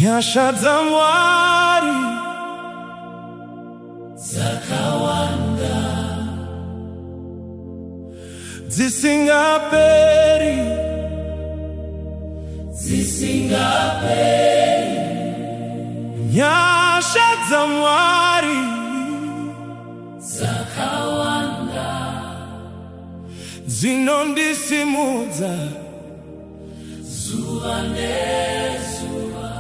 Nyasha za mwari zakawanda zisingaperi Nyasha za mwari zakawanda zinondisimudza zuva nezuva.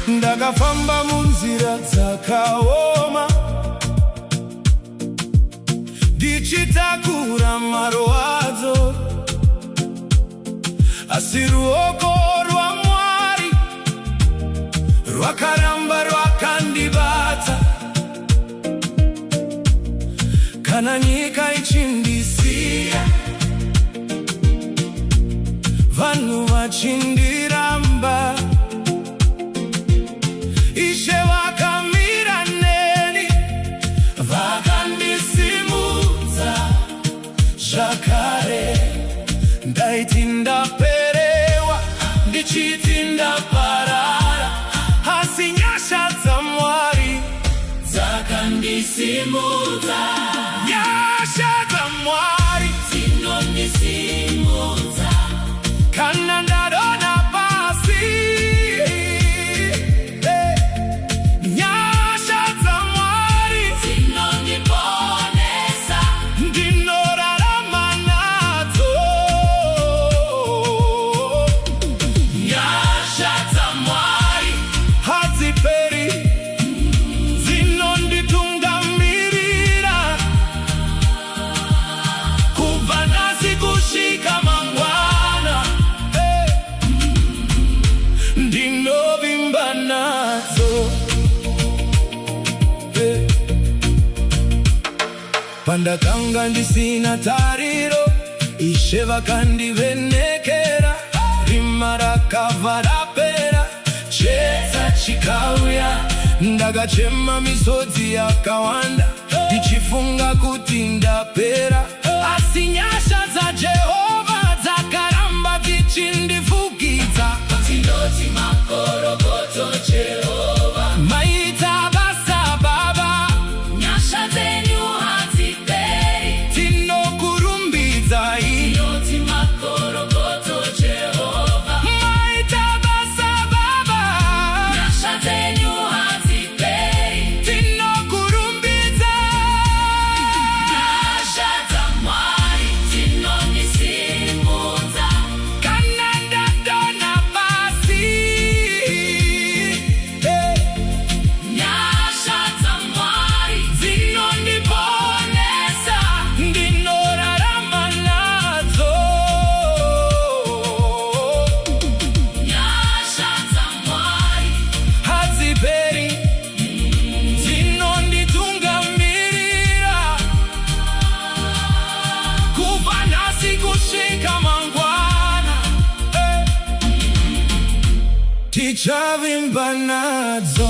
Ndakafamba munzira dzakaoma ndichitakura marwadzo, asi ruoko rwaMwari rwakaramba rwakandibata. Kana nyika ichindisiya, vanhu vachindiramba, Ishe vakamira neni vakandisimudza zvakare. Ndaiti ndaperewa, ndichiti ndaparara, asi nyasha dzaMwari dzakandisimudza. Nyasha dzaMwari dzinondisimudza kana ndadonha pasi. Nyasha dzaMwari dzinondiponesa, ndinorarama nadzo. Nyasha dzaMwari hadziperi, dzinonditungamirira kubva nhasi kusvika mangwana. Ndinovimba nadzo. Pandakanga ndisina tariro, Ishe vakandivhenekera. Rima rakabva rapera, chiedza chikauya. Ndakachema misodzi yakawanda, ndichifunga kuti ndapera, asi nyasha dzaJehovha dzakaramba dzichindifukidza. Tinoti makorokoto Jehovha, maita basa Baba. Nyasha dzenyu hadziperi, tinokurumbidzai. Tinoti makorokoto Jehovha, maita basa Baba. Nyasha dzenyu hadziperi, tinokurumbidzai. Nyasha dzaMwari dzinondisimudza kana ndadonha pasi. Nyasha dzaMwari dzinondiponesa, ndinorarama nadzo. Nyasha dzaMwari hadziperi, dzinonditungamirira kubva nhasi kusvika mangwana. Tichavimba nadzo.